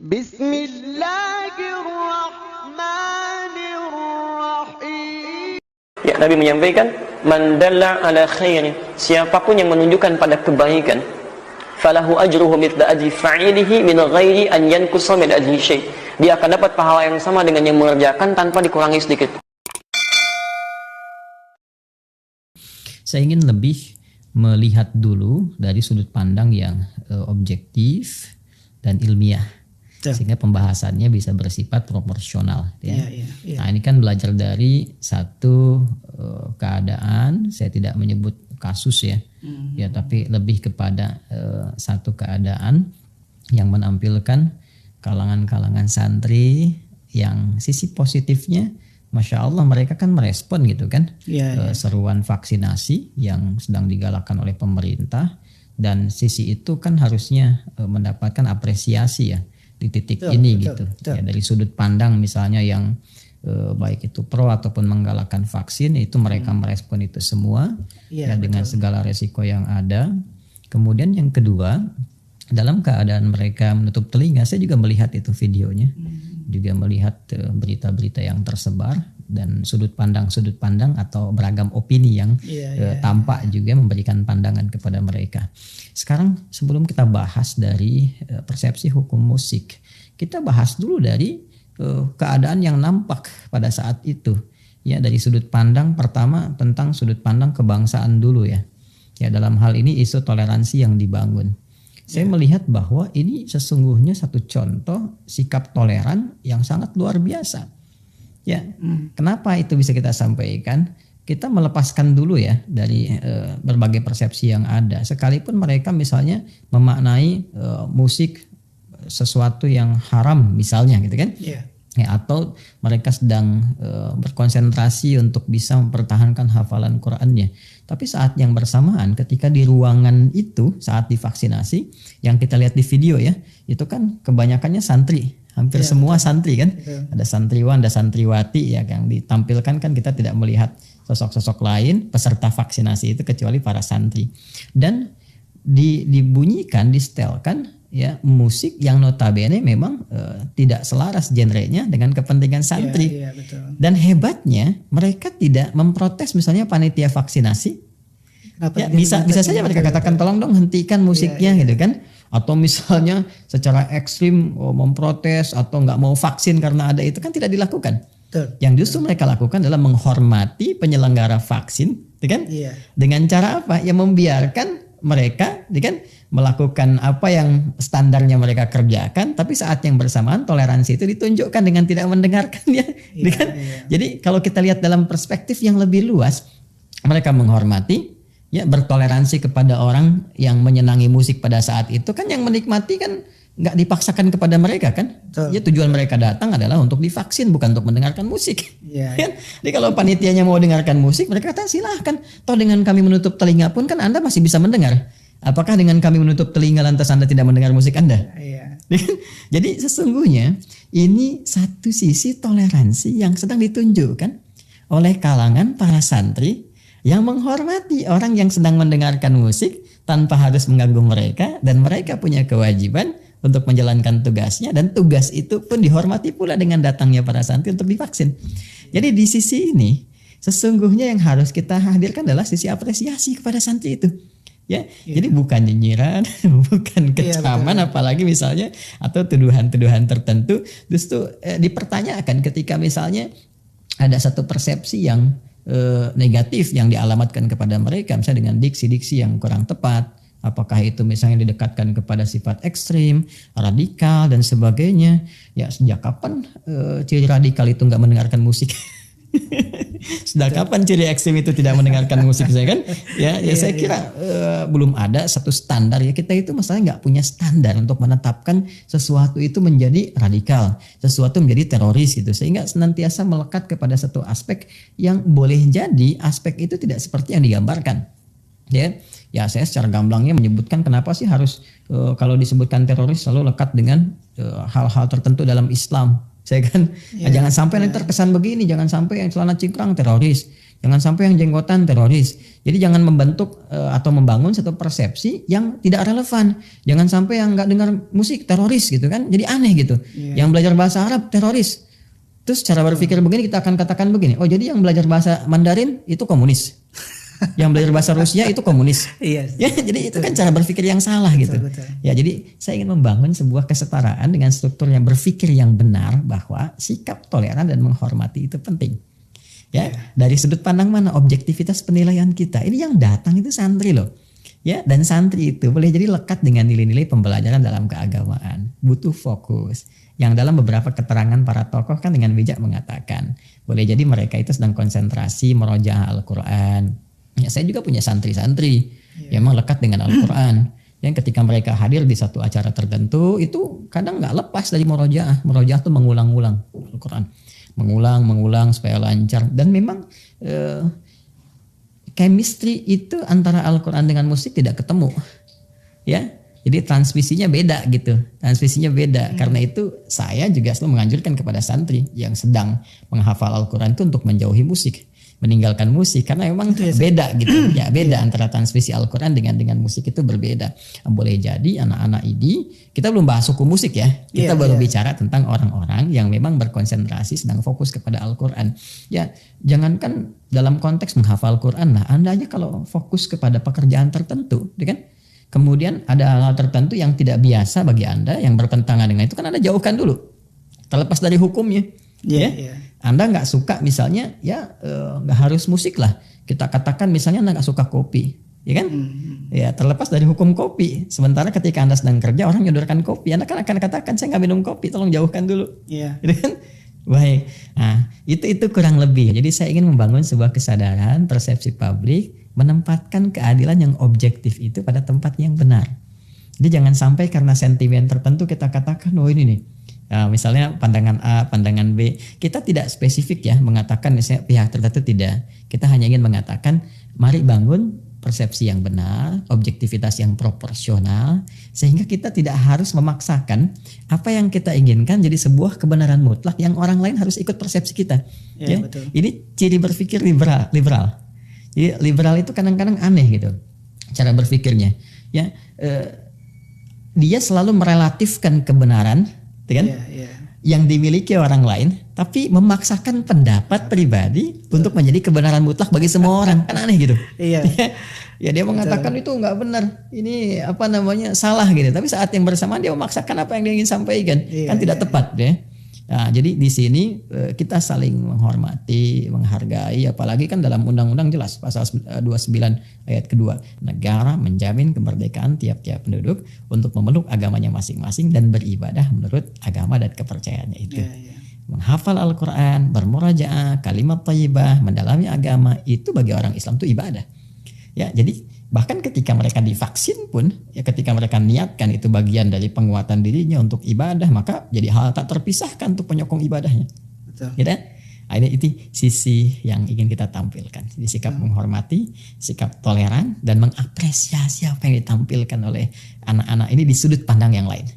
Bismillahirrahmanirrahim. Ya, Nabi menyampaikan, man dalla ala khairin, siapapun yang menunjukkan pada kebaikan, falahu ajruhu mithla ajri fa'ilihi min ghairi an yanqusa min ajri syai'. Dia akan dapat pahala yang sama dengan yang mengerjakan tanpa dikurangi sedikit. Saya ingin lebih melihat dulu dari sudut pandang yang objektif dan ilmiah, sehingga pembahasannya bisa bersifat proporsional. Ya. Nah, ini kan belajar dari satu keadaan, saya tidak menyebut kasus ya, ya, tapi lebih kepada satu keadaan yang menampilkan kalangan-kalangan santri yang sisi positifnya, Masya Allah mereka kan merespon gitu kan, seruan vaksinasi yang sedang digalakkan oleh pemerintah, dan sisi itu kan harusnya mendapatkan apresiasi ya di titik ini gitu. Ya, dari sudut pandang misalnya yang baik itu pro ataupun menggalakkan vaksin, itu mereka merespon itu semua ya, dengan segala resiko yang ada. Kemudian yang kedua, dalam keadaan mereka menutup telinga, saya juga melihat itu videonya, juga melihat berita-berita yang tersebar dan sudut pandang atau beragam opini yang tampak juga memberikan pandangan kepada mereka. Sekarang sebelum kita bahas dari persepsi hukum musik, kita bahas dulu dari keadaan yang nampak pada saat itu. Ya, dari sudut pandang pertama tentang sudut pandang kebangsaan dulu ya. Ya, dalam hal ini isu toleransi yang dibangun. Saya melihat bahwa ini sesungguhnya satu contoh sikap toleran yang sangat luar biasa. Ya, kenapa itu bisa kita sampaikan? Kita melepaskan dulu ya dari berbagai persepsi yang ada. Sekalipun mereka misalnya memaknai musik sesuatu yang haram misalnya gitu kan? Ya, atau mereka sedang berkonsentrasi untuk bisa mempertahankan hafalan Qur'annya. Tapi saat yang bersamaan ketika di ruangan itu saat divaksinasi, yang kita lihat di video ya, itu kan kebanyakannya santri, hampir semua santri kan. Ada santriwan, ada santriwati ya, yang ditampilkan kan kita tidak melihat sosok-sosok lain peserta vaksinasi itu kecuali para santri. Dan dibunyikan, distelkan ya musik yang notabene memang tidak selaras genrenya dengan kepentingan santri. Dan hebatnya mereka tidak memprotes misalnya panitia vaksinasi. Ya, bisa saja mereka katakan tolong dong hentikan musiknya gitu kan, atau misalnya secara ekstrim memprotes atau nggak mau vaksin karena ada itu, kan tidak dilakukan. Yang justru mereka lakukan adalah menghormati penyelenggara vaksin, kan? Dengan cara apa? Ya membiarkan mereka, kan, melakukan apa yang standarnya mereka kerjakan, tapi saat yang bersamaan toleransi itu ditunjukkan dengan tidak mendengarkan ya, kan? Jadi kalau kita lihat dalam perspektif yang lebih luas, mereka menghormati, ya, bertoleransi kepada orang yang menyenangi musik pada saat itu, kan yang menikmati kan nggak dipaksakan kepada mereka kan. Ya, tujuan mereka datang adalah untuk divaksin, bukan untuk mendengarkan musik. Kan? Jadi kalau panitianya mau dengarkan musik, mereka kata silahkan. Toh dengan kami menutup telinga pun kan Anda masih bisa mendengar. Apakah dengan kami menutup telinga lantas Anda tidak mendengar musik Anda? Jadi sesungguhnya ini satu sisi toleransi yang sedang ditunjukkan oleh kalangan para santri yang menghormati orang yang sedang mendengarkan musik tanpa harus mengganggu mereka, dan mereka punya kewajiban untuk menjalankan tugasnya, dan tugas itu pun dihormati pula dengan datangnya para santri untuk divaksin. Jadi di sisi ini sesungguhnya yang harus kita hadirkan adalah sisi apresiasi kepada santri itu. Ya, jadi bukan nyinyiran, bukan kecaman, apalagi misalnya atau tuduhan-tuduhan tertentu, justru dipertanyakan ketika misalnya ada satu persepsi yang negatif yang dialamatkan kepada mereka, misalnya dengan diksi-diksi yang kurang tepat, apakah itu misalnya didekatkan kepada sifat ekstrim, radikal dan sebagainya. Ya, sejak kapan ciri radikal itu nggak mendengarkan musik? Sejak kapan ciri ekstrim itu tidak mendengarkan musik, saya kan? Saya kira belum ada satu standar ya. Kita itu masalahnya nggak punya standar untuk menetapkan sesuatu itu menjadi radikal, sesuatu menjadi teroris gitu, sehingga senantiasa melekat kepada satu aspek yang boleh jadi aspek itu tidak seperti yang digambarkan. Ya, saya secara gamblangnya menyebutkan kenapa sih harus kalau disebutkan teroris selalu lekat dengan hal-hal tertentu dalam Islam. Saya kan jangan sampai nanti terkesan begini, jangan sampai yang celana cingkrang teroris, Jangan sampai yang jenggotan teroris. Jadi jangan membentuk atau membangun satu persepsi yang tidak relevan. Jangan sampai yang nggak dengar musik teroris gitu kan. Jadi aneh gitu. Yang belajar bahasa Arab teroris. Terus cara berpikir begini kita akan katakan begini. Oh jadi yang belajar bahasa Mandarin itu komunis. Yang belajar bahasa Rusia itu komunis. Ya, jadi itu kan cara berpikir yang salah gitu. Ya jadi saya ingin membangun sebuah kesetaraan dengan struktur yang berpikir yang benar bahwa sikap toleran dan menghormati itu penting. Ya, dari sudut pandang mana objektivitas penilaian kita. Ini yang datang itu santri loh. Ya, dan santri itu boleh jadi lekat dengan nilai-nilai pembelajaran dalam keagamaan. Butuh fokus. Yang dalam beberapa keterangan para tokoh kan dengan bijak mengatakan, boleh jadi mereka itu sedang konsentrasi merojaah Al-Qur'an. Ya, saya juga punya santri-santri yang memang lekat dengan Al-Qur'an. Yang ketika mereka hadir di satu acara tertentu itu kadang nggak lepas dari merojaah. Merojaah itu mengulang-ulang Al-Qur'an. Mengulang supaya lancar dan memang chemistry itu antara Al-Quran dengan musik tidak ketemu ya, jadi transmisinya beda gitu, karena itu saya juga selalu menganjurkan kepada santri yang sedang menghafal Al-Quran itu untuk menjauhi musik, meninggalkan musik karena memang beda gitu ya, beda antara transmisi Al-Quran dengan musik itu berbeda. Boleh jadi anak-anak ini kita belum bahas hukum musik ya, kita baru bicara tentang orang-orang yang memang berkonsentrasi sedang fokus kepada Al-Quran ya. Jangankan dalam konteks menghafal Al-Quran lah, Anda aja kalau fokus kepada pekerjaan tertentu ya kan, kemudian ada hal tertentu yang tidak biasa bagi Anda yang bertentangan dengan itu kan Anda jauhkan dulu terlepas dari hukumnya. Anda nggak suka misalnya ya nggak harus musik lah, kita katakan misalnya Anda nggak suka kopi ya kan, ya terlepas dari hukum kopi. Sementara ketika Anda sedang kerja orang nyodorkan kopi, Anda kan akan katakan saya nggak minum kopi, tolong jauhkan dulu gitu kan. Baik, nah itu kurang lebih. Jadi saya ingin membangun sebuah kesadaran persepsi publik, menempatkan keadilan yang objektif itu pada tempat yang benar. Jadi jangan sampai karena sentimen tertentu kita katakan oh ini nih, nah, misalnya pandangan A, pandangan B, kita tidak spesifik ya mengatakan misalnya pihak tertentu tidak. Kita hanya ingin mengatakan mari bangun persepsi yang benar, objektivitas yang proporsional, sehingga kita tidak harus memaksakan apa yang kita inginkan jadi sebuah kebenaran mutlak yang orang lain harus ikut persepsi kita. Ya, betul. Ini ciri berpikir liberal. Jadi liberal itu kadang-kadang aneh gitu cara berpikirnya. Ya, dia selalu merelatifkan kebenaran, kan? Yang dimiliki orang lain, tapi memaksakan pendapat pribadi untuk menjadi kebenaran mutlak bagi semua orang, kan aneh gitu. Ya dia mengatakan itu nggak benar, ini apa namanya salah gitu, tapi saat yang bersamaan dia memaksakan apa yang dia ingin sampaikan, kan tidak tepat ya. Nah, jadi di sini kita saling menghormati, menghargai, apalagi kan dalam undang-undang jelas pasal 29 ayat kedua, negara menjamin kemerdekaan tiap-tiap penduduk untuk memeluk agamanya masing-masing dan beribadah menurut agama dan kepercayaannya itu. Menghafal Al-Quran, bermurajaah, kalimat thayyibah, mendalami agama itu bagi orang Islam itu ibadah. Ya, jadi bahkan ketika mereka divaksin pun, ya ketika mereka niatkan itu bagian dari penguatan dirinya untuk ibadah, maka jadi hal tak terpisahkan untuk penyokong ibadahnya. Betul. Gitu? Nah, itu sisi yang ingin kita tampilkan. Jadi sikap menghormati, sikap toleran, dan mengapresiasi apa yang ditampilkan oleh anak-anak ini di sudut pandang yang lain.